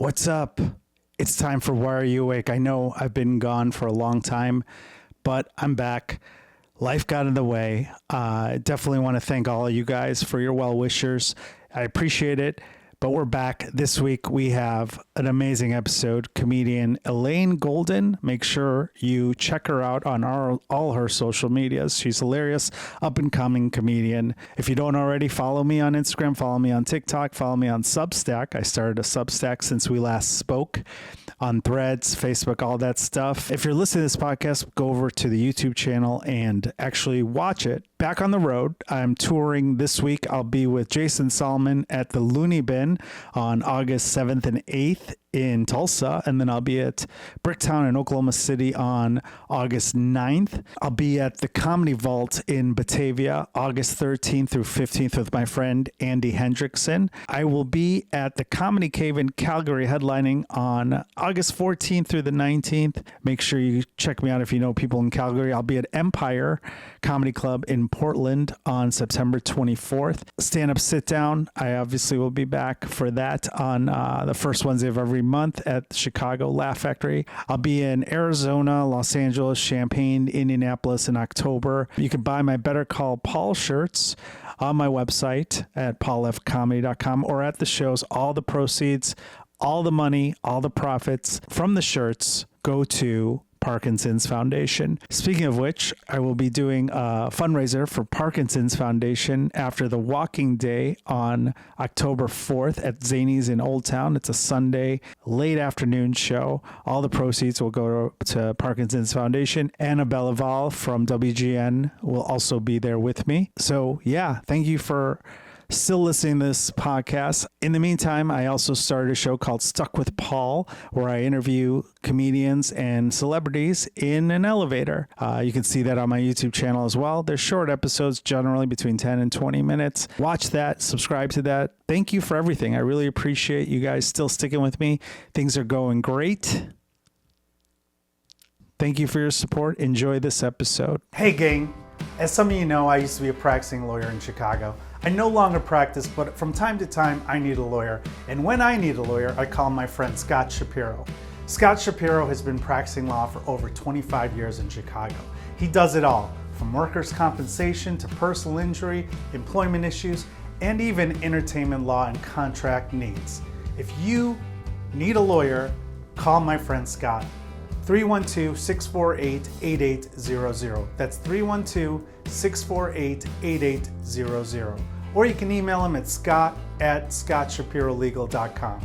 What's up? It's time for Why Are You Awake? I know I've been gone for a long time, but I'm back. Life got in the way. Definitely want to thank all of you guys for your well wishers. I appreciate it. But we're back. This week we have an amazing episode. Comedian Elaine Golden. Make sure you check her out on all her social medias. She's hilarious, up and coming comedian. If you don't already, follow me on Instagram, follow me on TikTok, follow me on Substack. I started a Substack since we last spoke, on Threads, Facebook, all that stuff. If you're listening to this podcast, go over to the YouTube channel and actually watch it. Back on the road. I'm touring this week. I'll be with Jason Salmon at the Looney Bin on August 7th and 8th in Tulsa. And then I'll be at Bricktown in Oklahoma City on August 9th. I'll be at the Comedy Vault in Batavia, August 13th through 15th with my friend Andy Hendrickson. I will be at the Comedy Cave in Calgary headlining on August 14th through the 19th. Make sure you check me out if you know people in Calgary. I'll be at Empire Comedy Club in Portland on September 24th. Stand-up sit-down. I obviously will be back for that on the first Wednesday of every month at Chicago Laugh Factory. I'll be in Arizona, Los Angeles, Champaign, Indianapolis in October. You can buy my Better Call Paul shirts on my website at paulfcomedy.com or at the shows. All the proceeds, all the money, all the profits from the shirts go to Parkinson's Foundation. Speaking of which, I will be doing a fundraiser for Parkinson's Foundation after the Walking Day on October 4th at Zany's in Old Town. It's a Sunday late afternoon show. All the proceeds will go to Parkinson's Foundation. Anna Bellaval from WGN will also be there with me. So yeah, thank you for still listening to this podcast. In the meantime, I also started a show called Stuck with Paul, where I interview comedians and celebrities in an elevator. You can see that on my YouTube channel as well. They're short episodes, generally between 10 and 20 minutes. Watch that, subscribe to that. Thank you for everything. I really appreciate you guys still sticking with me. Things are going great. Thank you for your support. Enjoy this episode. Hey gang, as some of you know, I used to be a practicing lawyer in Chicago. I no longer practice, but from time to time, I need a lawyer. And when I need a lawyer, I call my friend Scott Shapiro. Scott Shapiro has been practicing law for over 25 years in Chicago. He does it all, from workers' compensation to personal injury, employment issues, and even entertainment law and contract needs. If you need a lawyer, call my friend Scott. 312-648-8800. That's 312-648-8800. Or you can email him at scott@scottshapirolegal.com.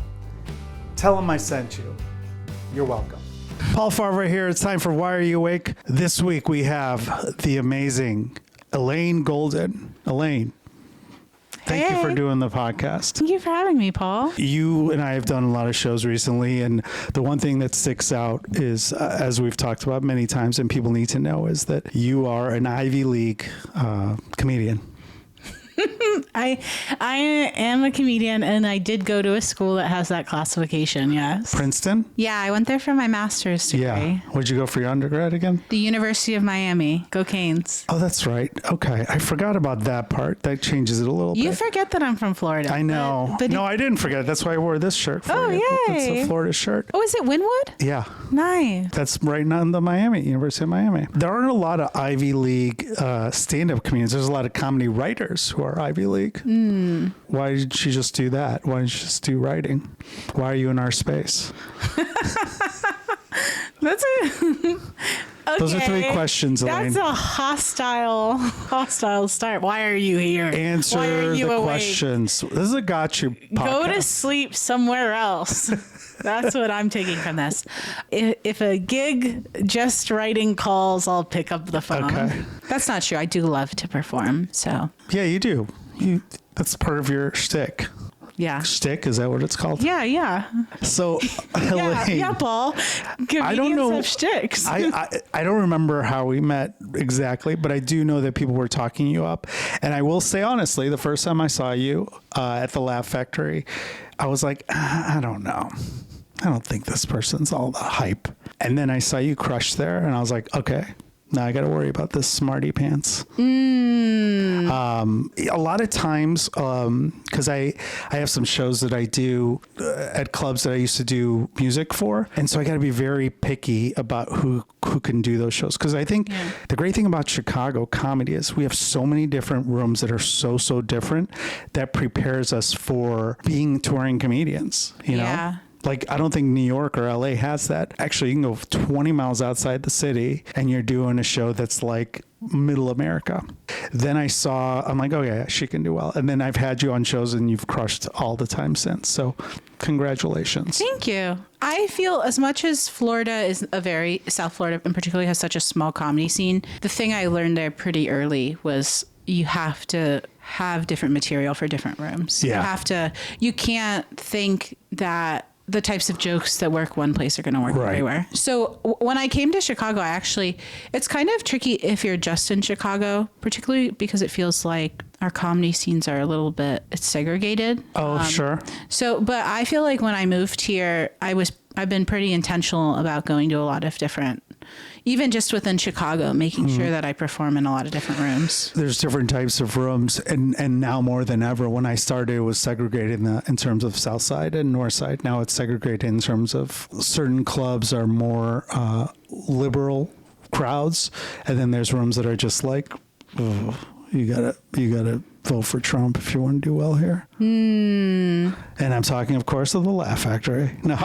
Tell him I sent you. You're welcome. Paul Farahvar here. It's time for Why Are You Awake? This week we have the amazing Elaine Golden. Elaine, thank you for doing the podcast. Thank you for having me, Paul. You and I have done a lot of shows recently, and the one thing that sticks out is, as we've talked about many times and people need to know, is that you are an Ivy League comedian. I am a comedian, and I did go to a school that has that classification, yes. Princeton? Yeah, I went there for my master's degree. Yeah. Where'd you go for your undergrad again? The University of Miami. Go Canes. Oh, that's right. Okay. I forgot about that part. That changes it a little bit. You forget that I'm from Florida. I know. But no, I didn't forget. That's why I wore this shirt for you. Yay. It's a Florida shirt. Oh, is it Wynwood? Yeah. Nice. That's right now in the University of Miami. There aren't a lot of Ivy League stand-up comedians. There's a lot of comedy writers who are Ivy League. Why did she just do that? Why didn't she just do writing? Why are you in our space? That's it. Okay. Those are three questions, Elaine. That's a hostile start. Why are you here? Answer Why are you the awake? questions. This is a got you podcast. Go to sleep somewhere else. That's what I'm taking from this. If a gig just writing calls, I'll pick up the phone. Okay. That's not true. I do love to perform. So Yeah, you do. That's part of your shtick. yeah. Shtick, is that what it's called? Yeah. So, Elaine, Yeah, Paul. I don't know. Have shticks. I don't remember how we met exactly, but I do know that people were talking you up. And I will say honestly, the first time I saw you at the Laugh Factory, I was like, I don't know. I don't think this person's all the hype. And then I saw you crush there, and I was like, okay, Now I got to worry about this smarty pants. A lot of times, because I have some shows that I do at clubs that I used to do music for. And so I got to be very picky about who can do those shows. Because I think the great thing about Chicago comedy is we have so many different rooms that are so different that prepares us for being touring comedians, you know? Like, I don't think New York or LA has that. Actually, you can go 20 miles outside the city and you're doing a show that's like middle America. Then I'm like, oh yeah, she can do well. And then I've had you on shows and you've crushed all the time since. So congratulations. Thank you. I feel as much as Florida is South Florida in particular has such a small comedy scene, the thing I learned there pretty early was you have to have different material for different rooms. Yeah. You can't think that the types of jokes that work one place are going to work everywhere. So when I came to Chicago, it's kind of tricky if you're just in Chicago, particularly because it feels like our comedy scenes are a little bit segregated. Oh, sure. So, but I feel like when I moved here, I've been pretty intentional about going to a lot of different, even just within Chicago, making sure that I perform in a lot of different rooms. There's different types of rooms, and now more than ever. When I started, it was segregated in terms of South Side and North Side. Now it's segregated in terms of certain clubs are more liberal crowds, and then there's rooms that are just like, oh, you gotta vote for Trump if you want to do well here. And I'm talking, of course, of the Laugh Factory. No,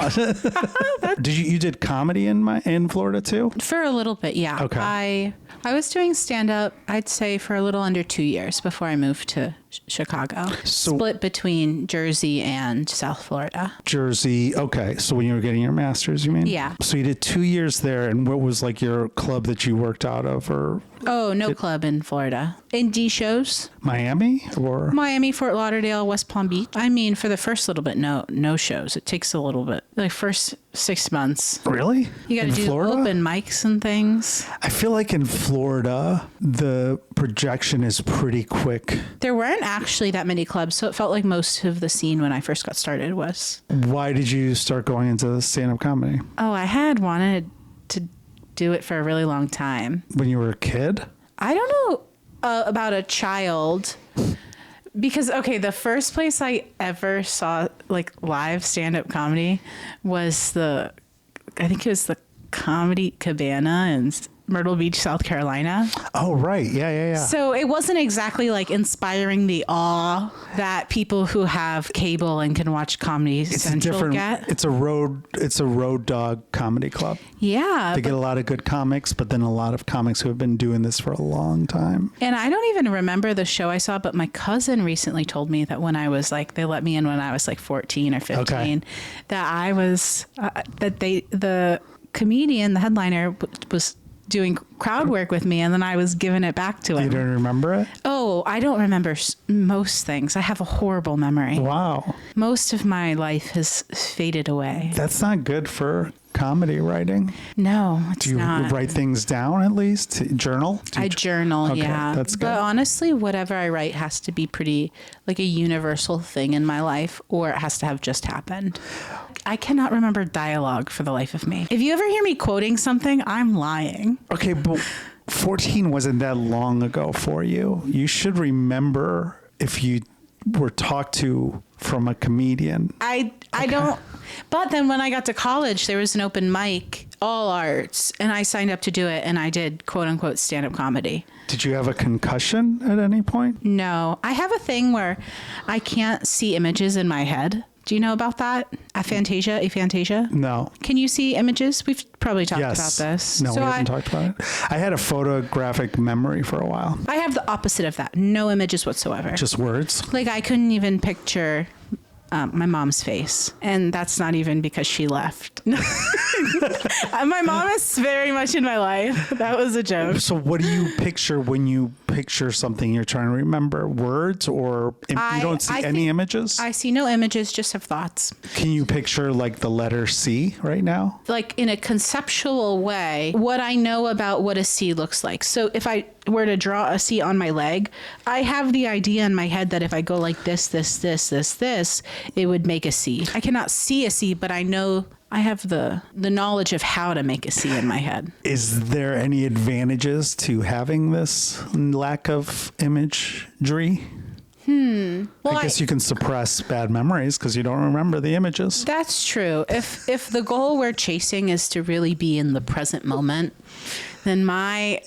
you did comedy in Florida too? For a little bit, yeah. Okay. I was doing stand-up, I'd say, for a little under 2 years before I moved to Chicago. Split between Jersey and South Florida. Jersey, okay. So when you were getting your master's, you mean? Yeah. So you did 2 years there, and what was like your club that you worked out of? Club in Florida. Indie shows. Miami? Miami, Fort Lauderdale, West Palm Beach. I mean, for the first little bit, no shows. It takes a little bit, like first 6 months. Really? You got to do Florida? open mics and things. I feel like in Florida, the projection is pretty quick. There weren't actually that many clubs, so it felt like most of the scene when I first got started was. Why did you start going into stand-up comedy? Oh, I had wanted to do it for a really long time. When you were a kid? I don't know about a child. Because, the first place I ever saw like live stand-up comedy was I think it was the Comedy Cabana in Myrtle Beach, South Carolina. Oh, right. Yeah. So it wasn't exactly like inspiring the awe that people who have cable and can watch Comedy Central get. It's a road dog comedy club. Yeah. They get a lot of good comics, but then a lot of comics who have been doing this for a long time. And I don't even remember the show I saw, but my cousin recently told me that when I was like, they let me in when I was like 14 or 15, that I was, the comedian, the headliner was doing crowd work with me, and then I was giving it back to him. You don't remember it? Oh, I don't remember most things. I have a horrible memory. Wow. Most of my life has faded away. That's not good for comedy writing. No, it's not. Do you write things down at least? Journal? I journal, okay, yeah. That's good. But honestly, whatever I write has to be pretty like a universal thing in my life, or it has to have just happened. I cannot remember dialogue for the life of me. If you ever hear me quoting something, I'm lying. Okay, but 14 wasn't that long ago for you. You should remember if you were talked to from a comedian. I don't. But then when I got to college, there was an open mic, all arts, and I signed up to do it, and I did quote unquote stand-up comedy. Did you have a concussion at any point? No. I have a thing where I can't see images in my head. Do you know about that? Aphantasia? No. Can you see images? We've probably talked about this. No, we haven't talked about it. I had a photographic memory for a while. I have the opposite of that. No images whatsoever. Just words? Like I couldn't even picture my mom's face. And that's not even because she left. My mom is very much in my life. That was a joke. So what do you picture when you picture something you're trying to remember? Words or you don't see any images? I see no images, just have thoughts. Can you picture like the letter C right now? Like in a conceptual way, what I know about what a C looks like. So if I were to draw a C on my leg, I have the idea in my head that if I go like this, it would make a C. I cannot see a C, but I know I have the knowledge of how to make a C in my head. Is there any advantages to having this lack of imagery? Well, I guess you can suppress bad memories because you don't remember the images. That's true. If the goal we're chasing is to really be in the present moment, then my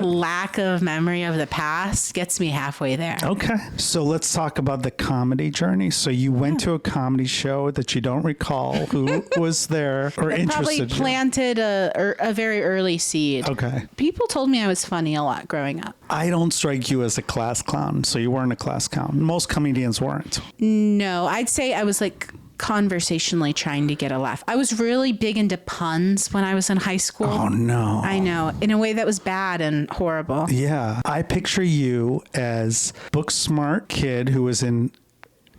lack of memory of the past gets me halfway there. Okay. So let's talk about the comedy journey. So you went to a comedy show that you don't recall. Who was there or interested? Probably planted a very early seed. Okay. People told me I was funny a lot growing up. I don't strike you as a class clown. So you weren't a class clown. Most comedians weren't. No, I'd say I was like conversationally trying to get a laugh. I was really big into puns when I was in high school. Oh, no. I know. In a way that was bad and horrible. Yeah. I picture you as book smart kid who was in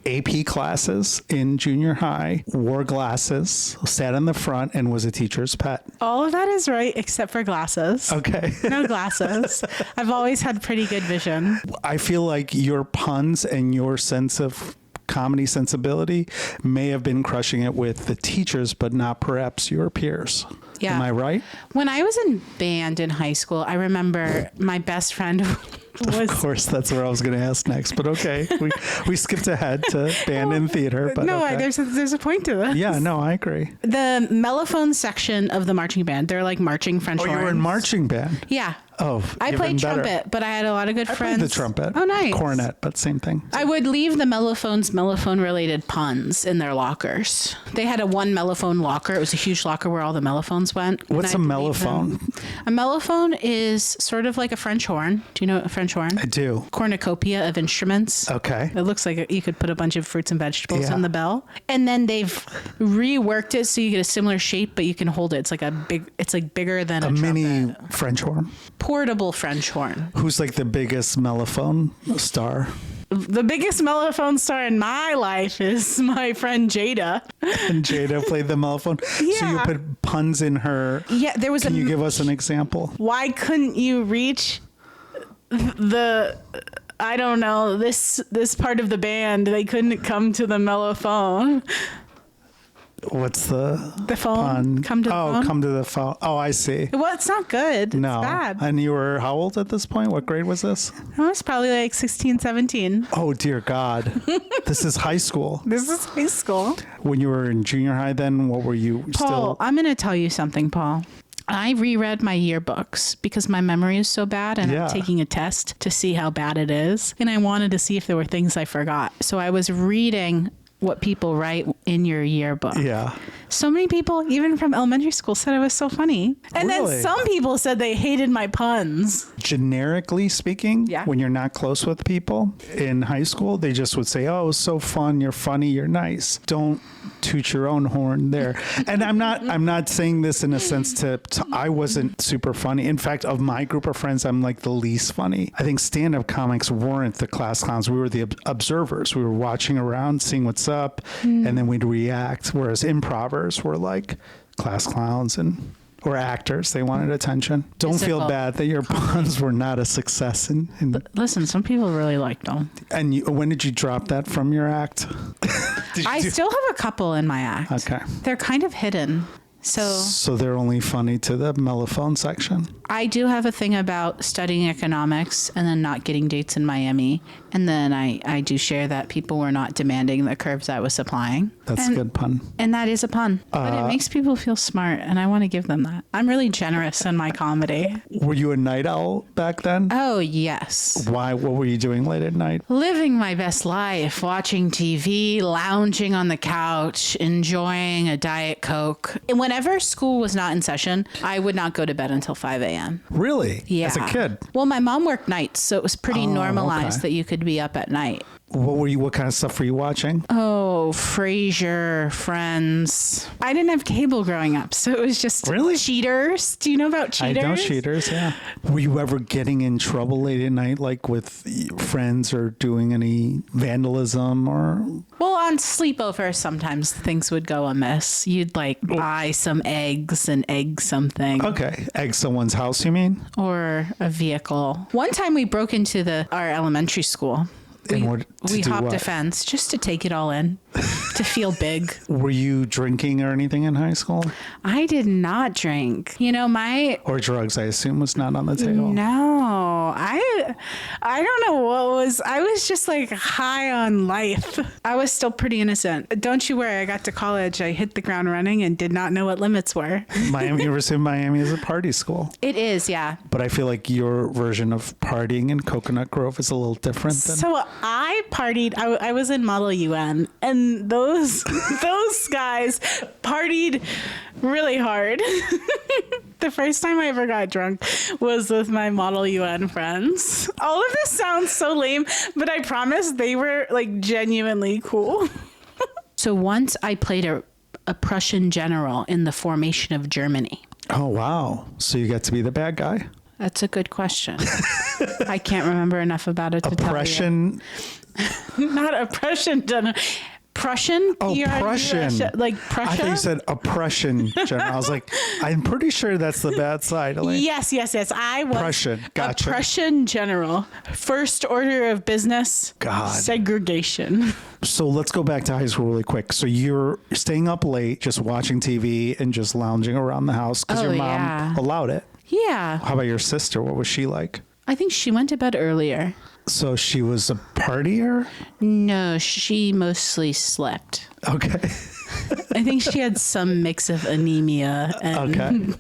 AP classes in junior high, wore glasses, sat in the front, and was a teacher's pet. All of that is right, except for glasses. Okay. No glasses. I've always had pretty good vision. I feel like your puns and your sense of comedy sensibility may have been crushing it with the teachers, but not perhaps your peers. Yeah. Am I right? When I was in band in high school, I remember my best friend was... Of course, that's where I was going to ask next, but okay. We skipped ahead to band and theater. But no, okay. there's a point to this. Yeah, no, I agree. The mellophone section of the marching band, they're like marching French horns. Oh, you were in marching band? Yeah. Oh, I played trumpet, but I had a lot of good friends. I played the trumpet. Oh, nice. Cornet, but same thing. I would leave the mellophones mellophone-related puns in their lockers. They had a one mellophone locker. It was a huge locker where all the mellophones went. What's a mellophone? A mellophone is sort of like a French horn. Do you know a French horn? I do. Cornucopia of instruments. Okay. It looks like you could put a bunch of fruits and vegetables in the bell. And then they've reworked it so you get a similar shape, but you can hold it. It's like bigger than a mini French horn. Portable French horn. Who's like the biggest mellophone star? The biggest mellophone star in my life is my friend Jada. And Jada played the mellophone? Yeah. So you put puns in her. Yeah, there was Can you give us an example? Why couldn't you reach I don't know, this part of the band? They couldn't come to the mellophone. What's the phone? pun? Come to the phone? Oh, come to the phone. Oh, I see. Well, it's not good. No. It's bad. And you were how old at this point? What grade was this? I was probably like 16, 17. Oh, dear God. This is high school. This is high school. When you were in junior high then, what were you Paul, I'm going to tell you something, Paul. I reread my yearbooks because my memory is so bad and I'm taking a test to see how bad it is. And I wanted to see if there were things I forgot. So I was reading what people write in your yearbook. Yeah. So many people, even from elementary school, said I was so funny. And Really? then some people said they hated my puns. Generically speaking, when you're not close with people in high school, they just would say, oh, it was so fun, you're funny, you're nice. Don't toot your own horn there. And I'm not saying this in a sense to I wasn't super funny. In fact, of my group of friends, I'm like the least funny. I think stand-up comics weren't the class clowns. We were the observers. We were watching around, seeing what's up, and then we'd react. Whereas improvers were like class clowns or actors. They wanted attention. Don't feel bad that your puns were not a success. Listen, some people really liked them. And when did you drop that from your act? I still have a couple in my act. Okay. They're kind of hidden. So they're only funny to the mellophone section. I do have a thing about studying economics and then not getting dates in Miami. And then I do share that people were not demanding the curves I was supplying. That's a good pun. And that is a pun. But it makes people feel smart, and I want to give them that. I'm really generous in my comedy. Were you a night owl back then? Oh, yes. Why? What were you doing late at night? Living my best life, watching TV, lounging on the couch, enjoying a Diet Coke. And whenever school was not in session, I would not go to bed until 5 a.m. Really? Yeah. As a kid? Well, my mom worked nights, so it was pretty normalized that you could be up at night. What kind of stuff were you watching? Oh, Frasier, Friends. I didn't have cable growing up, so it was just Really? Cheaters. Do you know about Cheaters? I know Cheaters, yeah. Were you ever getting in trouble late at night, like with friends, or doing any vandalism or? Well, on sleepovers, sometimes things would go amiss. You'd like buy some eggs and egg something. Okay, egg someone's house, you mean? Or a vehicle. One time we broke into our elementary school. We hopped a fence just to take it all in, to feel big. Were you drinking or anything in high school? I did not drink. Or drugs, I assume, was not on the table. No, I don't know what was. I was just like high on life. I was still pretty innocent. Don't you worry. I got to college. I hit the ground running and did not know what limits were. University of Miami is a party school. It is, yeah. But I feel like your version of partying in Coconut Grove is a little different than. So I partied. I was in Model UN, and those guys partied really hard. The first time I ever got drunk was with my Model UN friends. All of this sounds so lame, but I promise they were like genuinely cool. So once I played a Prussian general in the formation of Germany. Oh, wow. So you got to be the bad guy? That's a good question. I can't remember enough about it to Oppression. Tell you. Not oppression general. Prussian? Oh, Prussian. Like Prussia? I thought you said oppression general. I was like, I'm pretty sure that's the bad side, Elaine. Yes. I was Prussian. Gotcha. A Prussian general. First order of business. God. Segregation. So let's go back to high school really quick. So you're staying up late, just watching TV and just lounging around the house because your mom allowed it. Yeah. How about your sister? What was she like? I think she went to bed earlier. So she was a partier? No, she mostly slept. Okay. I think she had some mix of anemia and,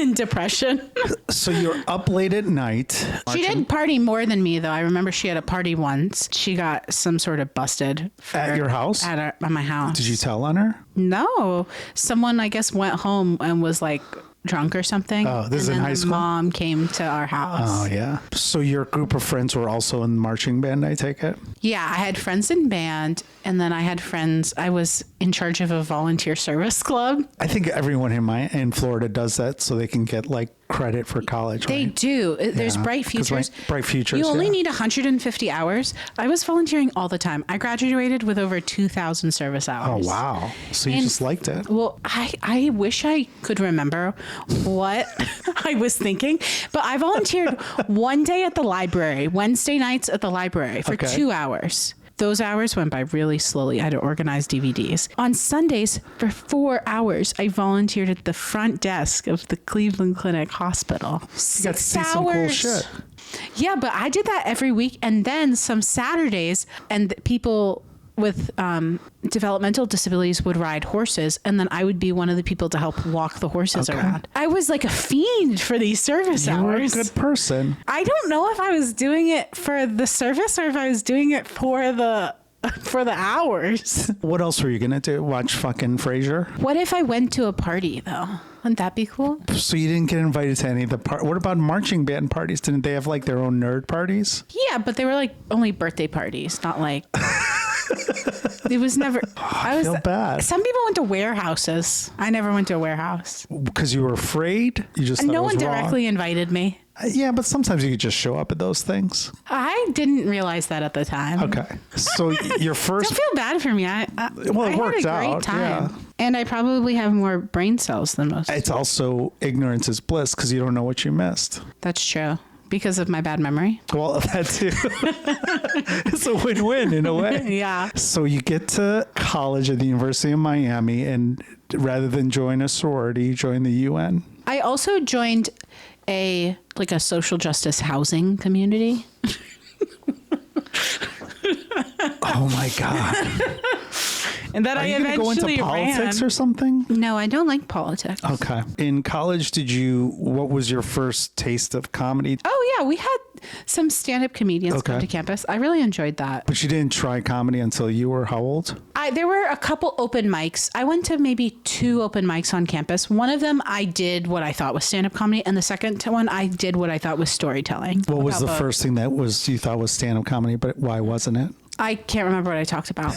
and depression. So you're up late at night. She did party more than me, though. I remember she had a party once. She got some sort of busted. At your house? At my house. Did you tell on her? No. Someone, I guess, went home and was like drunk or something. Oh, this is in high school? Mom came to our house. Oh, yeah. So your group of friends were also in marching band, I take it? Yeah, I had friends in band, and then I had friends. I was in charge of a volunteer service club. I think everyone in Florida does that so they can get like credit for college. They right? do. There's Bright Futures. Bright Futures. You only need 150 hours. I was volunteering all the time. I graduated with over 2,000 service hours. Oh, wow. So you just liked it. Well, I wish I could remember what I was thinking, but I volunteered one day at the library, Wednesday nights at the library for 2 hours. Those hours went by really slowly. I had to organize DVDs. On Sundays, for 4 hours, I volunteered at the front desk of the Cleveland Clinic Hospital. You got to see some cool shit. Yeah, but I did that every week. And then some Saturdays, and people with developmental disabilities would ride horses, and then I would be one of the people to help walk the horses around. I was like a fiend for these service hours. You were a good person. I don't know if I was doing it for the service or if I was doing it for the hours. What else were you gonna do? Watch fucking Frasier? What if I went to a party though? Wouldn't that be cool? So you didn't get invited to any of the What about marching band parties? Didn't they have like their own nerd parties? Yeah, but they were like only birthday parties, not like. It was never. I feel bad. Some people went to warehouses. I never went to a warehouse. Because you were afraid? You just thought no it was one directly invited me. Yeah, but sometimes you could just show up at those things. I didn't realize that at the time. Okay. So your first... Don't feel bad for me. It worked out. Great time. Yeah. And I probably have more brain cells than most. It's also ignorance is bliss because you don't know what you missed. That's true. Because of my bad memory. Well, that too. It's a win-win in a way. Yeah. So you get to college at the University of Miami, and rather than join a sorority, you join the UN. I also joined a social justice housing community. Oh my God. And that Are I you going to go into politics or something? No, I don't like politics. Okay. In college, what was your first taste of comedy? Oh, yeah. We had some stand-up comedians come to campus. I really enjoyed that. But you didn't try comedy until you were how old? There were a couple open mics. I went to maybe 2 open mics on campus. One of them, I did what I thought was stand-up comedy. And the second one, I did what I thought was storytelling. What was the first thing that you thought was stand-up comedy, but why wasn't it? I can't remember what I talked about.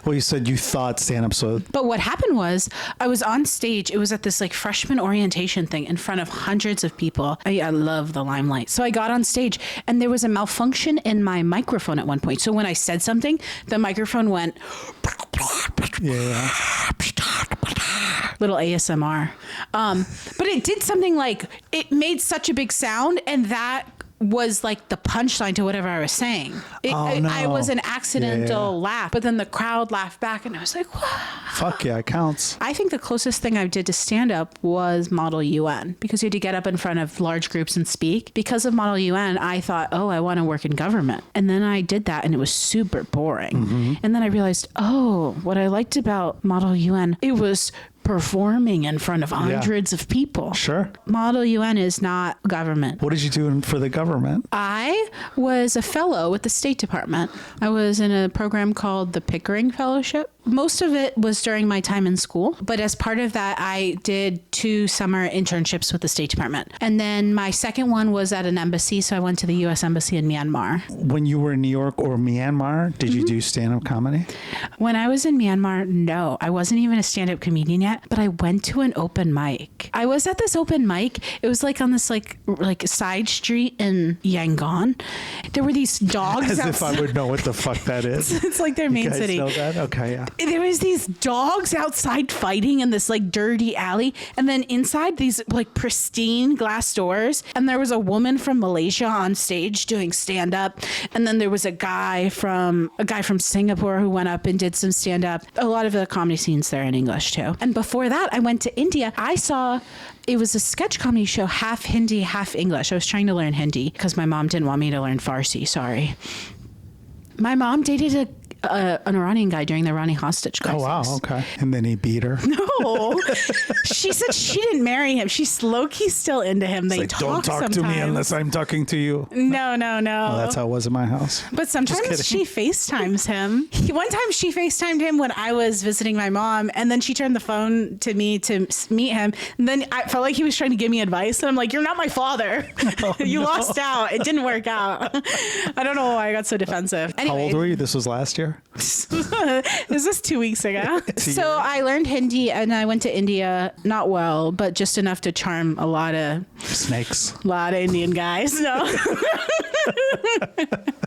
Well, you said you thought stand-up, so... But what happened was I was on stage. It was at this like freshman orientation thing in front of hundreds of people. I love the limelight. So I got on stage and there was a malfunction in my microphone at one point. So when I said something, the microphone went... Yeah. Little ASMR. But it did something like, it made such a big sound, and that was like the punchline to whatever I was saying. I was an accidental laugh, but then the crowd laughed back, and I was like, wow. Fuck yeah, it counts. I think the closest thing I did to stand up was Model UN, because you had to get up in front of large groups and speak. Because of Model UN, I thought, oh, I want to work in government. And then I did that, and it was super boring. Mm-hmm. And then I realized, oh, what I liked about Model UN, it was performing in front of hundreds of people. Sure. Model UN is not government. What did you do for the government? I was a fellow with the State Department. I was in a program called the Pickering Fellowship. Most of it was during my time in school, but as part of that, I did 2 summer internships with the State Department. And then my second one was at an embassy, so I went to the U.S. Embassy in Myanmar. When you were in New York or Myanmar, did you do stand-up comedy? When I was in Myanmar, no. I wasn't even a stand-up comedian yet, but I went to an open mic. I was at this open mic. It was like on this like side street in Yangon. There were these dogs. As if I would know what the fuck that is. It's like their main city. You guys know that? Okay, yeah. There was these dogs outside fighting in this like dirty alley, and then inside these like pristine glass doors, and there was a woman from Malaysia on stage doing stand up, and then there was a guy from Singapore who went up and did some stand up. A lot of the comedy scenes there in English too. And before that, I went to India. I saw it was a sketch comedy show, half Hindi, half English. I was trying to learn Hindi because my mom didn't want me to learn Farsi. Sorry. My mom dated an Iranian guy during the Iranian hostage crisis. Oh, wow. Okay. And then he beat her. No. She said she didn't marry him. She's low-key still into him. They talk don't talk sometimes. to me unless I'm talking to you. No. Well, that's how it was in my house. But sometimes she FaceTimes him. One time she FaceTimed him when I was visiting my mom, and then she turned the phone to me to meet him. And then I felt like he was trying to give me advice. And I'm like, you're not my father. Oh, you lost out. It didn't work out. I don't know why I got so defensive. Anyway. How old were you? This was last year? This is 2 weeks ago. So I learned Hindi and I went to India, not well, but just enough to charm a lot of snakes, a lot of Indian guys. No.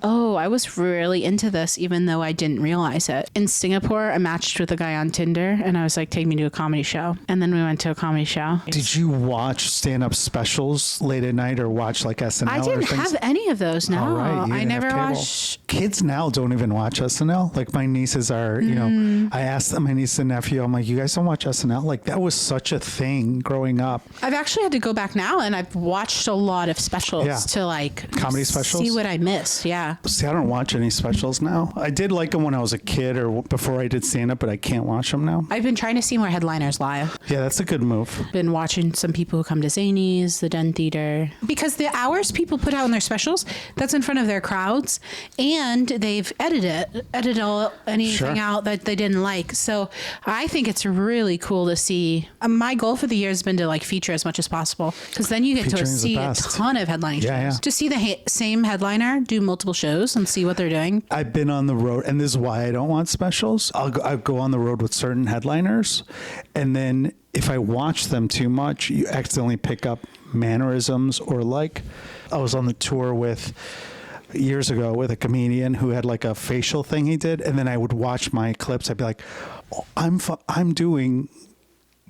Oh, I was really into this, even though I didn't realize it. In Singapore, I matched with a guy on Tinder, and I was like, take me to a comedy show. And then we went to a comedy show. Did you watch stand-up specials late at night or watch like SNL? I didn't have any of those, no. Right. I never watched. Kids now don't even watch SNL. Like my nieces are, you know, I asked them, my niece and nephew, I'm like, you guys don't watch SNL? Like that was such a thing growing up. I've actually had to go back now, and I've watched a lot of specials to like comedy specials. See what I missed. Yeah. See, I don't watch any specials now. I did like them when I was a kid or before I did stand up, but I can't watch them now. I've been trying to see more headliners live. Yeah, that's a good move. Been watching some people who come to Zanies, the Den Theater, because the hours people put out in their specials, that's in front of their crowds, and they've edited anything out that they didn't like. So I think it's really cool to see. My goal for the year has been to like feature as much as possible, because then you get to see a ton of headlining shows. Yeah. To see the same headliner do multiple shows and see what they're doing. I've been on the road, and this is why I don't want specials. I'll go on the road with certain headliners, and then if I watch them too much, you accidentally pick up mannerisms. Or like I was on the tour years ago with a comedian who had like a facial thing he did, and then I would watch my clips. I'd be like, oh, I'm doing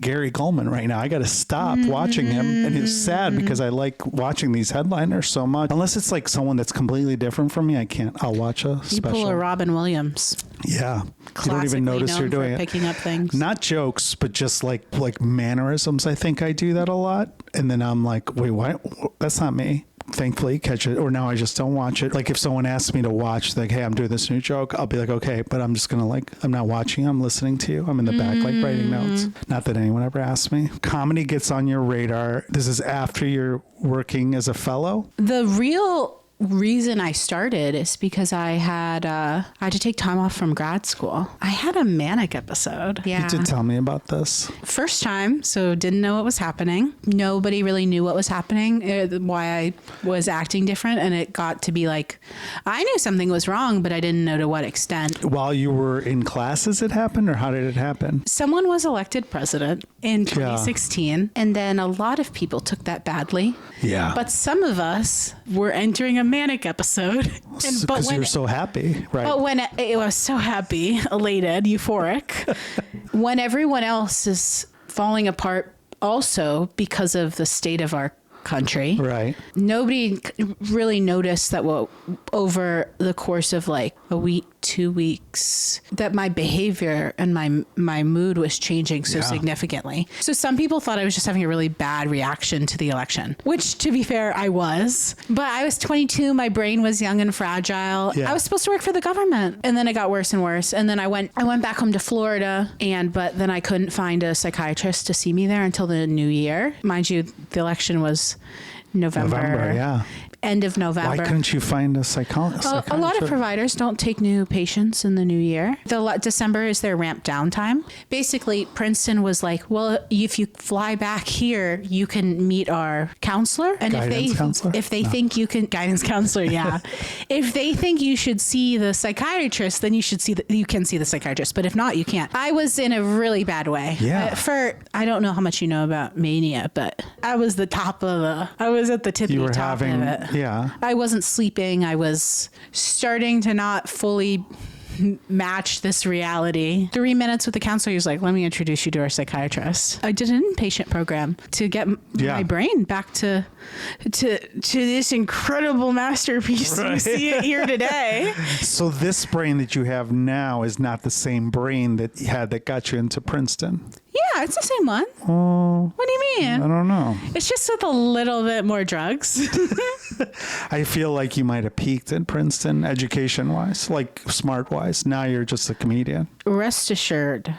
Gary Gulman right now. I got to stop watching him. And it's sad because I like watching these headliners so much. Unless it's like someone that's completely different from me, I can't. I'll watch a special. You pull a Robin Williams. Yeah. You don't even notice you're doing it. Picking up things. Not jokes, but just like mannerisms. I think I do that a lot. And then I'm like, wait, what? That's not me. Thankfully catch it, or now I just don't watch it. Like if someone asks me to watch, like, hey, I'm doing this new joke, I'll be like, okay, but I'm just gonna I'm not watching, I'm listening to you. I'm in the back like writing notes. Not that anyone ever asked me. Comedy gets on your radar. This is after you're working as a fellow. The real reason I started is because I had to take time off from grad school. I had a manic episode. Yeah. You did tell me about this. First time, so didn't know what was happening. Nobody really knew what was happening, why I was acting different. And it got to be like, I knew something was wrong, but I didn't know to what extent. While you were in classes it happened, or how did it happen? Someone was elected president in 2016, and then a lot of people took that badly. Yeah. But some of us were entering a manic episode. Because you were so happy, right? But when it was so happy, elated, euphoric, when everyone else is falling apart also because of the state of our country. Right. Nobody really noticed that over the course of like a week, 2 weeks, that my behavior and my mood was changing so significantly. So some people thought I was just having a really bad reaction to the election, which to be fair, I was. But I was 22. My brain was young and fragile. Yeah. I was supposed to work for the government. And then it got worse and worse. And then I went back home to Florida, but then I couldn't find a psychiatrist to see me there until the new year. Mind you, the election was November, yeah. End of November. Why couldn't you find a psychologist? A lot of providers don't take new patients in the new year. December is their ramp down time. Basically, Princeton was like, well, if you fly back here, you can meet our counselor. And if they think you can, guidance counselor, yeah. If they think you should see the psychiatrist, then you can see the psychiatrist. But if not, you can't. I was in a really bad way. Yeah. I don't know how much you know about mania, but I was at the tippy top of it. Yeah. I wasn't sleeping. I was starting to not fully match this reality. 3 minutes with the counselor, he was like, let me introduce you to our psychiatrist. I did an inpatient program to get my brain back to this incredible masterpiece. Right. You see it here today. So this brain that you have now is not the same brain that you had that got you into Princeton. Yeah, it's the same one. Oh. What do you mean? I don't know. It's just with a little bit more drugs. I feel like you might have peaked in Princeton education-wise, like smart-wise. Now you're just a comedian. Rest assured.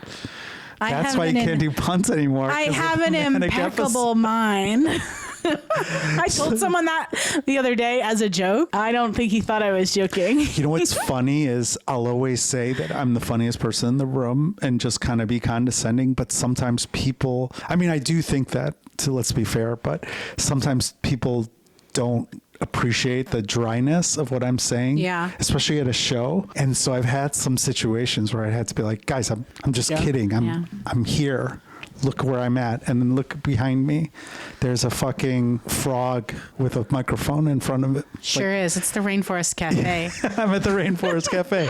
That's why you can't do puns anymore. I have an impeccable mind. I told someone that the other day as a joke. I don't think he thought I was joking. You know what's funny is I'll always say that I'm the funniest person in the room and just kind of be condescending. But sometimes people, I do think that, let's be fair, but sometimes people don't appreciate the dryness of what I'm saying. Yeah. Especially at a show. And so I've had some situations where I had to be like, guys, I'm just kidding. I'm here. Look where I'm at. And then look behind me. There's a fucking frog with a microphone in front of it. Sure is. It's the Rainforest Cafe. I'm at the Rainforest Cafe.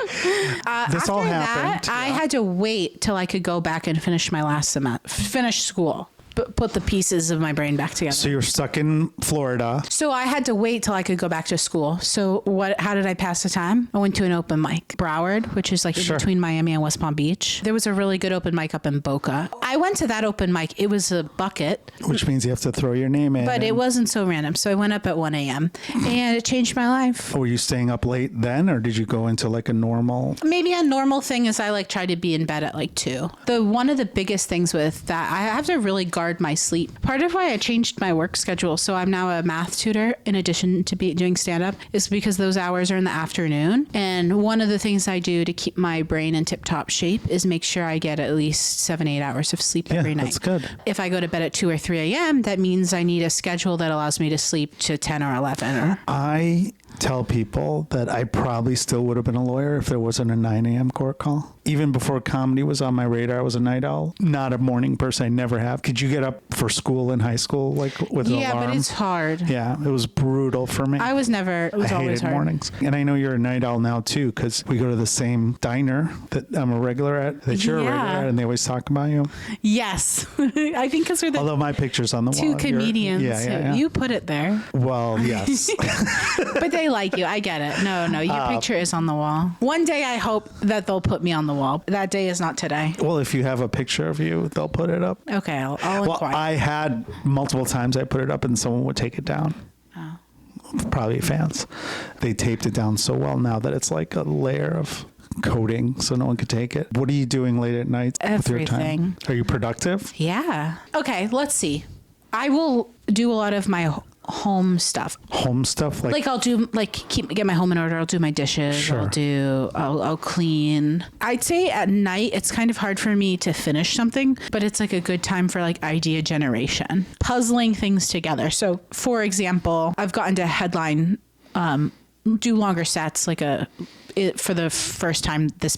This all happened. I had to wait till I could go back and finish my last semester, finish school. Put the pieces of my brain back together. So you're stuck in Florida. So I had to wait till I could go back to school. So how did I pass the time? I went to an open mic. Broward, which is like in between Miami and West Palm Beach. There was a really good open mic up in Boca. I went to that open mic. It was a bucket. Which means you have to throw your name in. But it wasn't so random. So I went up at 1 a.m. and it changed my life. Were you staying up late then, or did you go into like a normal? Maybe a normal thing is I tried to be in bed at like 2. One of the biggest things with that, I have to really guard my sleep. Part of why I changed my work schedule, so I'm now a math tutor in addition to doing stand-up, is because those hours are in the afternoon. And one of the things I do to keep my brain in tip-top shape is make sure I get at least 7-8 hours of sleep every night. That's good. If I go to bed at 2 or 3 a.m., that means I need a schedule that allows me to sleep to 10 or 11. I tell people that I probably still would have been a lawyer if there wasn't a 9 a.m. court call. Even before comedy was on my radar, I was a night owl. Not a morning person. I never have. Could you get up for school in high school, like with an alarm? Yeah, but it's hard. Yeah, it was brutal for me. It was always hated hard. Mornings. And I know you're a night owl now too, because we go to the same diner that I'm a regular at, that you're a regular at, and they always talk about you. Yes. I think because we're although my picture's on the wall. Two comedians. Yeah. You put it there. Well, yes. But they like you. I get it. No, your picture is on the wall. One day I hope that they'll put me on the wall. That day is not today. Well, if you have a picture of you, they'll put it up. Okay, I'll inquire. I had multiple times I put it up and someone would take it down. Oh. Probably fans. They taped it down so well now that it's like a layer of coating so no one could take it. What are you doing late at night with your time? Are you productive? Yeah. Okay, let's see. I will do a lot of my home stuff. Home stuff? Like I'll do, get my home in order. I'll do my dishes. Sure. I'll clean. I'd say at night, it's kind of hard for me to finish something, but it's like a good time for like idea generation, puzzling things together. So for example, I've gotten to headline, do longer sets for the first time this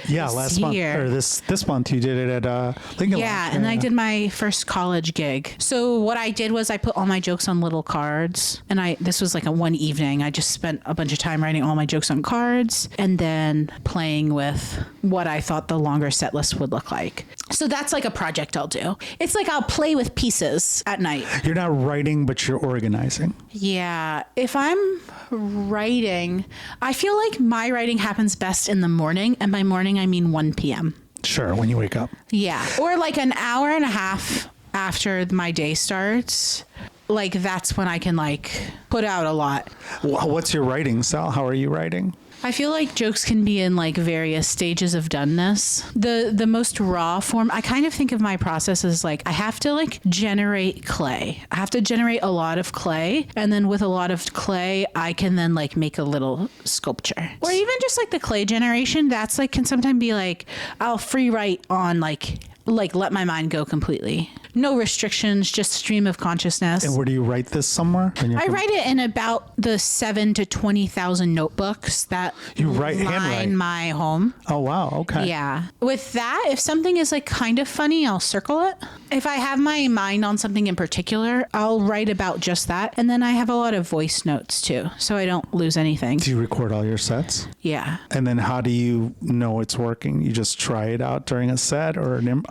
last month or this month you did it at Lincoln. And I did my first college gig. So what I did was I put all my jokes on little cards, and this was like a one evening. I just spent a bunch of time writing all my jokes on cards and then playing with what I thought the longer set list would look like. So that's like a project I'll do. It's like I'll play with pieces at night. You're not writing, but you're organizing. Yeah. If I'm writing, I feel like my writing happens best in the morning, and by morning I mean 1 p.m. Sure, when you wake up. Yeah. Or like an hour and a half after my day starts. Like that's when I can like put out a lot. What's your writing style? How are you writing? I feel like jokes can be in like various stages of doneness. The most raw form, I kind of think of my process as like I have to like generate clay. I have to generate a lot of clay, and then with a lot of clay, I can then like make a little sculpture. Or even just like the clay generation, that's like can sometimes be like I'll free write on like let my mind go completely. No restrictions, just stream of consciousness. And where do you write this somewhere? I write it in about the 7,000 to 20,000 notebooks that handwrite my home. Oh, wow. Okay. Yeah. With that, if something is like kind of funny, I'll circle it. If I have my mind on something in particular, I'll write about just that. And then I have a lot of voice notes too, so I don't lose anything. Do you record all your sets? Yeah. And then how do you know it's working? You just try it out during a set or an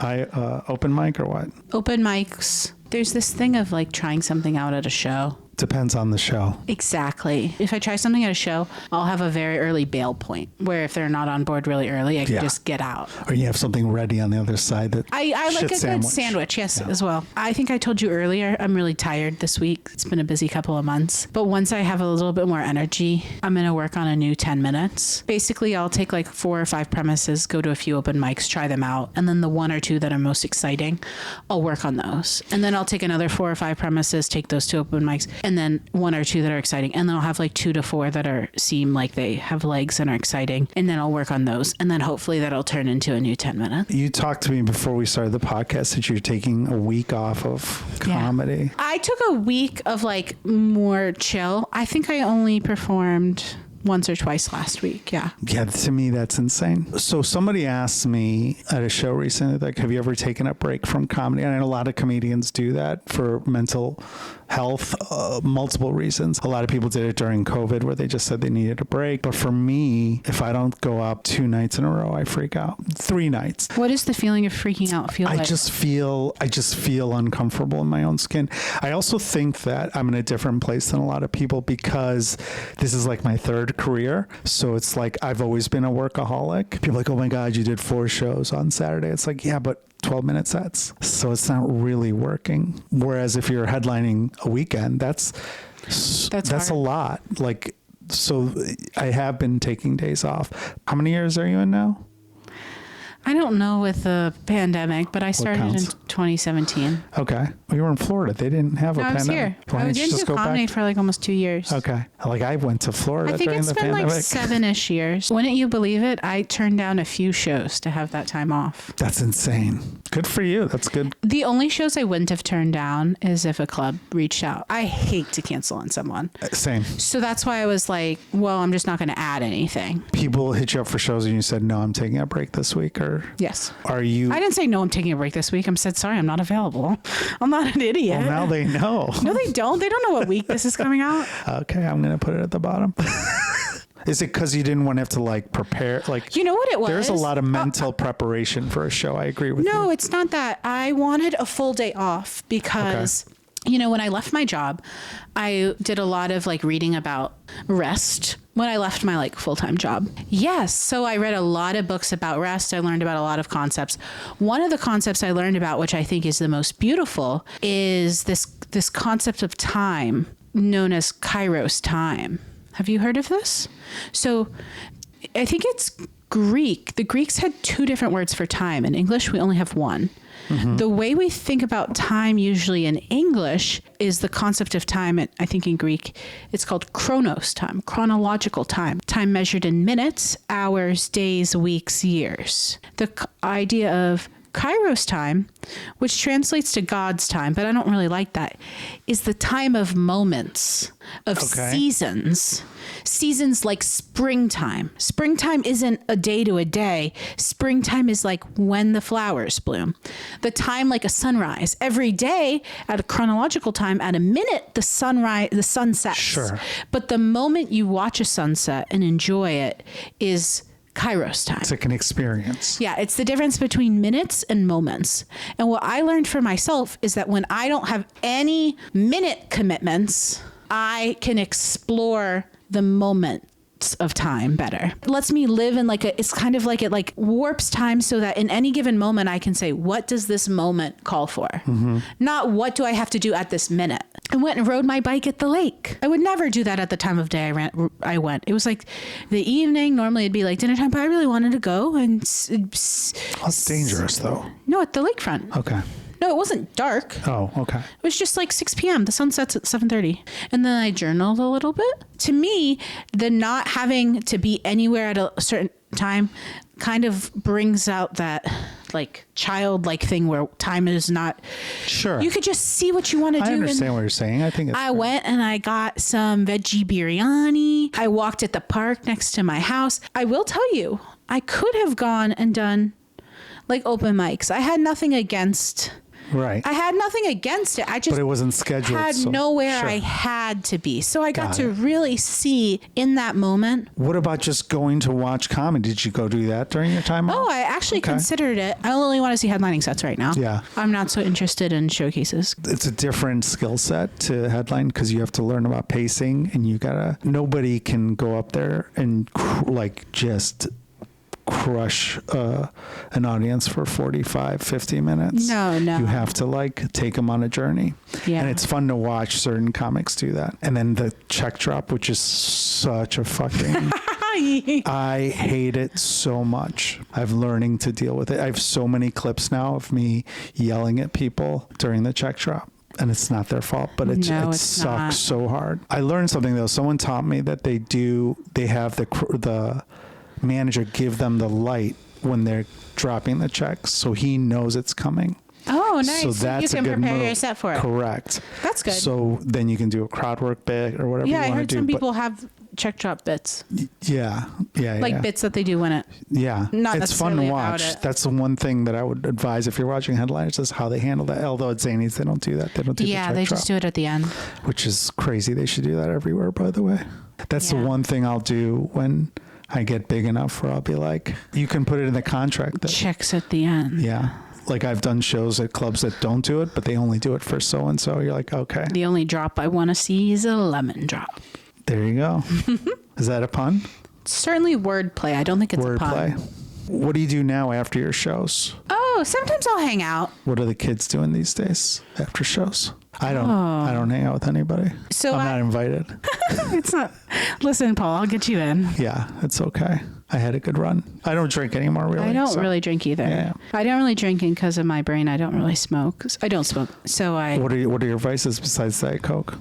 open mic or what? Open mics. There's this thing of like trying something out at a show. Depends on the show. Exactly. If I try something at a show, I'll have a very early bail point where if they're not on board really early, I can just get out. Or you have something ready on the other side. That I like a good sandwich, yes, as well. I think I told you earlier, I'm really tired this week. It's been a busy couple of months. But once I have a little bit more energy, I'm going to work on a new 10 minutes. Basically, I'll take like 4 or 5 premises, go to a few open mics, try them out. And then the 1 or 2 that are most exciting, I'll work on those. And then I'll take another 4 or 5 premises, take those 2 open mics, and then 1 or 2 that are exciting. And then I'll have like 2 to 4 that seem like they have legs and are exciting. And then I'll work on those. And then hopefully that'll turn into a new 10 minutes. You talked to me before we started the podcast that you're taking a week off of comedy. Yeah. I took a week of like more chill. I think I only performed once or twice last week. Yeah. Yeah. To me, that's insane. So somebody asked me at a show recently, like, have you ever taken a break from comedy? And a lot of comedians do that for mental health, multiple reasons. A lot of people did it during COVID where they just said they needed a break. But for me, if I don't go up 2 nights in a row, I freak out. 3 nights. What is the feeling of freaking out feel like? I just feel uncomfortable in my own skin. I also think that I'm in a different place than a lot of people because this is like my 3rd career. So it's like I've always been a workaholic. People are like, oh my God, you did 4 shows on Saturday. It's like, yeah, but 12-minute sets. So it's not really working. Whereas if you're headlining a weekend, that's a lot. Like, so I have been taking days off. How many years are you in now? I don't know with the pandemic, but I started in 2017. Okay. Well, you were in Florida. They didn't have a pandemic. I was here. I was into comedy for like almost 2 years. Okay. Like I went to Florida during the pandemic. I think it's been like 7-ish years. Wouldn't you believe it? I turned down a few shows to have that time off. That's insane. Good for you. That's good. The only shows I wouldn't have turned down is if a club reached out. I hate to cancel on someone. Same. So that's why I was like, well, I'm just not going to add anything. People hit you up for shows and you said, no, I'm taking a break this week, or? Yes. Are you? I didn't say no, I'm taking a break this week. I said, sorry, I'm not available. I'm not an idiot. Well, now they know. No, they don't. They don't know what week this is coming out. Okay, I'm going to put it at the bottom. Is it because you didn't want to have to like prepare? Like, you know what it was? There's a lot of mental preparation for a show. I agree with you. No, it's not that. I wanted a full day off because... Okay. You know, when I left my job, I did a lot of like reading about rest when I left my like full-time job. Yes. So I read a lot of books about rest. I learned about a lot of concepts. One of the concepts I learned about, which I think is the most beautiful, is this concept of time known as Kairos time. Have you heard of this? So I think it's Greek. The Greeks had 2 different words for time. In English, we only have one. The way we think about time usually in English is the concept of time. I think in Greek, it's called chronos time, chronological time, time measured in minutes, hours, days, weeks, years. The idea of Kairos time, which translates to God's time, but I don't really like that, is the time of moments, of seasons. Seasons like springtime. Springtime isn't a day to a day. Springtime is like when the flowers bloom. The time like a sunrise. Every day at a chronological time, at a minute, the sun sets. Sure. But the moment you watch a sunset and enjoy it is Kairos time. It's like an experience. Yeah, it's the difference between minutes and moments. And what I learned for myself is that when I don't have any minute commitments, I can explore the moments of time better. It lets me live in it's kind of like it like warps time so that in any given moment I can say, what does this moment call for? Not what do I have to do at this minute. I went and rode my bike at the lake. I would never do that at the time of day I went. It was like the evening. Normally it'd be like dinner time, but I really wanted to go. And That's dangerous though. No, at the lakefront. Okay. No, it wasn't dark. Oh, okay. It was just like 6 p.m. The sun sets at 7:30. And then I journaled a little bit. To me, the not having to be anywhere at a certain time kind of brings out that like childlike thing where time is not. Sure. You could just see what you want to do. I understand what you're saying. I think it's I went and I got some veggie biryani. I walked at the park next to my house. I will tell you, I could have gone and done like open mics. I had nothing against. Right. I had nothing against it. I just but it wasn't scheduled. had nowhere I had to be. So I got to it. really see in that moment. What about just going to watch comedy? Did you go do that during your time off? Oh, I actually considered it. I only want to see headlining sets right now. Yeah. I'm not so interested in showcases. It's a different skill set to headline because you have to learn about pacing and nobody can go up there and just crush an audience for 45, 50 minutes. No. You have to take them on a journey. Yeah. And it's fun to watch certain comics do that. And then the check drop, which is such a fucking... I hate it so much. I'm learning to deal with it. I have so many clips now of me yelling at people during the check drop. And it's not their fault, but it sucks so hard. I learned something though. Someone taught me that they have the manager give them the light when they're dropping the checks, so he knows it's coming. Oh, nice. So that's you can a good prepare move. your set for it. Correct. That's good. So then you can do a crowd work bit or whatever you want to do. Yeah, I heard some people have check drop bits. Yeah. Bits that they do when it. Yeah. Not it's fun to watch. That's the one thing that I would advise if you're watching headliners is how they handle that. Although at Zanies, they don't do that. They don't do the check they drop, just do it at the end. which is crazy. They should do that everywhere, by the way. That's the one thing I'll do when I get big enough where I'll be like, you can put it in the contract. That, Checks at the end. Yeah. Like I've done shows at clubs that don't do it, but they only do it for so-and-so. You're like, okay. The only drop I want to see is a lemon drop. There you go. Is that a pun? Certainly wordplay. I don't think it's a pun. What do you do now after your shows? Oh, sometimes I'll hang out. What are the kids doing these days after shows? I don't hang out with anybody. So I'm not invited. It's not. Listen, Paul, I'll get you in. Yeah, it's okay. I had a good run. I don't drink anymore, really. I don't really drink either. Yeah. I don't really drink because of my brain. I don't really smoke. I don't smoke. So What are your vices besides Diet Coke?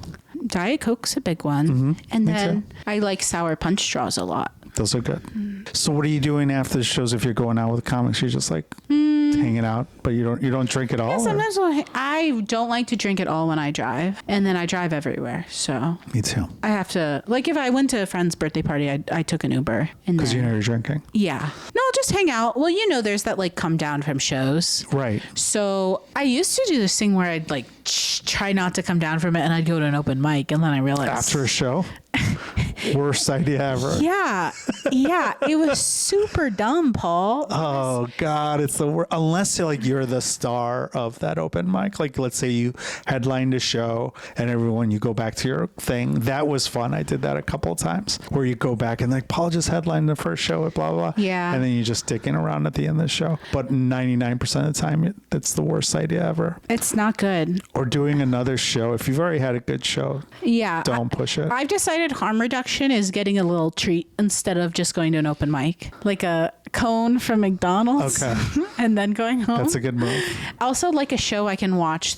Diet Coke's a big one. Mm-hmm. And then I like sour punch straws a lot. Those are good. So what are you doing after the shows if you're going out with comics? You're just hanging out, but you don't drink at all? Yeah, sometimes I don't like to drink at all when I drive. And then I drive everywhere. So Me too. I have to, if I went to a friend's birthday party, I took an Uber. Because you're drinking? Yeah. No, just hang out. Well, there's that come down from shows. Right. So I used to do this thing where I'd try not to come down from it and I'd go to an open mic and then I realized. After a show? Worst idea ever. Yeah. It was super dumb, Paul. Oh God, it's the worst. Unless you're the star of that open mic. Let's say you headlined a show and you go back to your thing. That was fun. I did that a couple of times where you go back and Paul just headlined the first show at blah, blah, blah. Yeah. And then you're just sticking around at the end of the show. But 99% of the time, that's the worst idea ever. It's not good. Or doing another show. If you've already had a good show, Yeah. don't push it. I've decided harm reduction reaction is getting a little treat instead of just going to an open mic, like a cone from McDonald's. Okay. And then going home. That's a good move. Also, like a show I can watch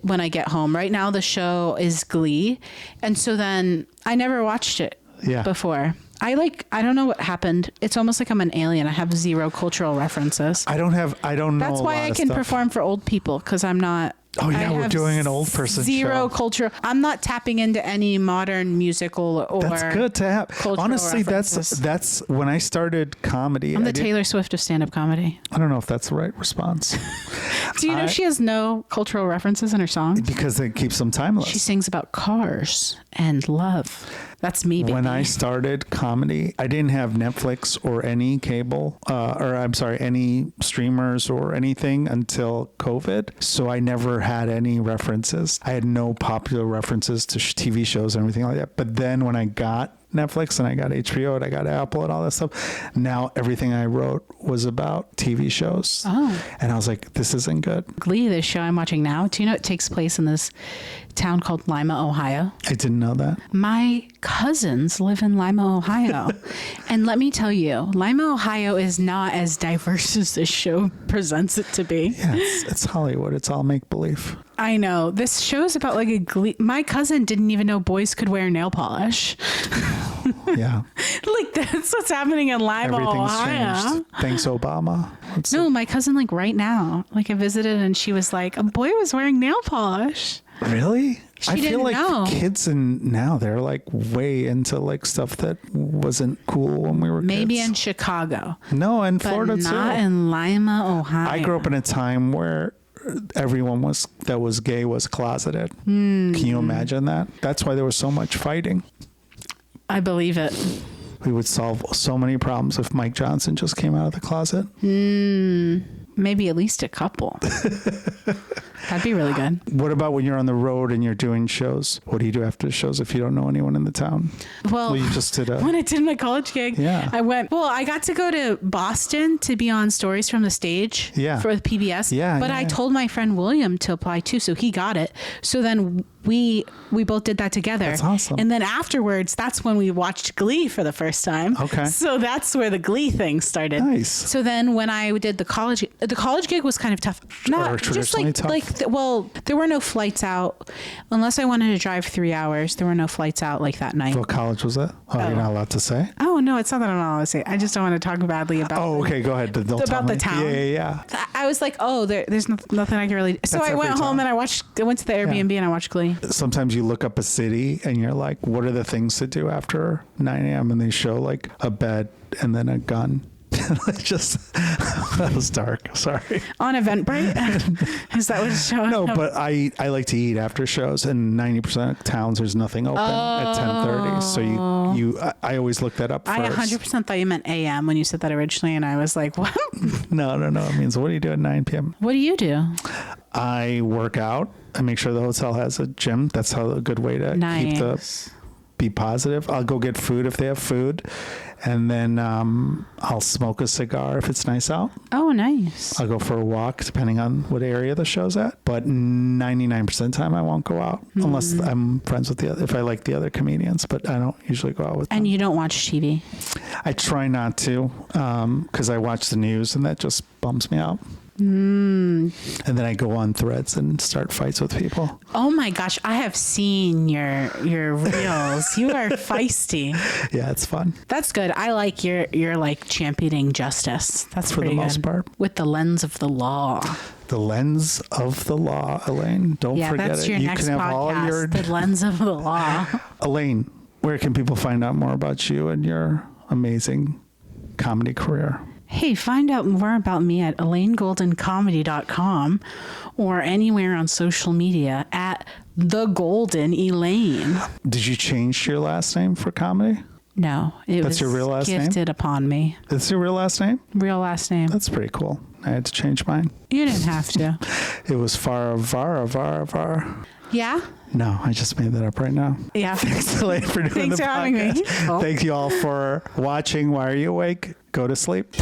when I get home. Right now, the show is Glee. And so then I never watched it before. I don't know what happened. It's almost like I'm an alien. I have zero cultural references. I don't know. That's why I can perform for old people, because I'm not. Oh yeah, we're doing an old person zero show. Culture. I'm not tapping into any modern musical or. That's good to have. Honestly, that's when I started comedy. I'm the Taylor Swift of stand-up comedy. I don't know if that's the right response. Do you know she has no cultural references in her songs? Because it keeps them timeless. She sings about cars and love. That's me, baby. When I started comedy, I didn't have Netflix or any cable, any streamers or anything until COVID. So I never had any references. I had no popular references to TV shows and everything like that. But then when I got Netflix and I got HBO and I got Apple and all that stuff, now everything I wrote was about TV shows. Oh. And I was like, this isn't good. Glee, the show I'm watching now, do you know it takes place in this town called Lima, Ohio? I didn't know that. My cousins live in Lima, Ohio. And let me tell you, Lima, Ohio is not as diverse as this show presents it to be. Yeah, it's Hollywood. It's all make-believe. I know. This show's about like a Glee. My cousin didn't even know boys could wear nail polish. Yeah. Like that's what's happening in Lima, Ohio. Changed. Thanks, Obama. My cousin, like right now, like I visited and she was like, a boy was wearing nail polish. Really? I feel like kids now they're like way into like stuff that wasn't cool when we were Maybe kids. in Chicago. No, in but Florida too. Not in Lima, Ohio. I grew up in a time where everyone that was gay was closeted. Can you imagine that? That's why there was so much fighting. I believe it. We would solve so many problems if Mike Johnson just came out of the closet. Maybe at least a couple. That'd be really good. What about when you're on the road and you're doing shows? What do you do after the shows if you don't know anyone in the town? Well, you just did when I did my college gig, I got to go to Boston to be on Stories from the Stage for the PBS. But I told my friend William to apply too, so he got it. So then we both did that together. That's awesome. And then afterwards, that's when we watched Glee for the first time. Okay. So that's where the Glee thing started. Nice. So then when I did the college gig was kind of tough. Not just there were no flights out unless I wanted to drive 3 hours. There were no flights out like that night. What college was that? Oh, you're not allowed to say? Oh, no, it's not that I'm not allowed to say. I just don't want to talk badly about okay, go ahead. About the town. Yeah. I was like, there's nothing I can really... So I went home and I went to the Airbnb and I watched Glee. Sometimes you look up a city and you're like, what are the things to do after 9 a.m.? And they show like a bed and then a gun. That was dark. Sorry. On Eventbrite? Is that what it's showing? No, but I like to eat after shows, and 90% of towns there's nothing open at 10:30. So I always look that up first. I 100% thought you meant AM when you said that originally, and I was like, what? No. It means what do you do at 9 p.m.? What do you do? I work out. I make sure the hotel has a gym. That's a good way to be positive. I'll go get food if they have food. And then I'll smoke a cigar if it's nice out. Oh, nice. I'll go for a walk depending on what area the show's at. But 99% of the time I won't go out unless I'm friends with if I like the other comedians. But I don't usually go out with them. And you don't watch TV? I try not to because I watch the news and that just bums me out. And then I go on Threads and start fights with people. Oh my gosh, I have seen your reels. You are feisty. Yeah, it's fun. That's good. I like your like championing justice. That's for the most part. With the lens of the law. The lens of the law, Elaine. Don't forget that's it. Your next can have podcast, all your the lens of the law. Elaine, where can people find out more about you and your amazing comedy career? Hey, find out more about me at ElaineGoldenComedy.com or anywhere on social media at The Golden Elaine. Did you change your last name for comedy? No, That's your real last name? Gifted upon me. That's your real last name? Real last name. That's pretty cool. I had to change mine. You didn't have to. It was Farahvar. Yeah? No, I just made that up right now. Yeah. Thanks, Elaine, for doing the podcast. Thanks for having me. Thank you all for watching. Why Are You Awake? Go to sleep.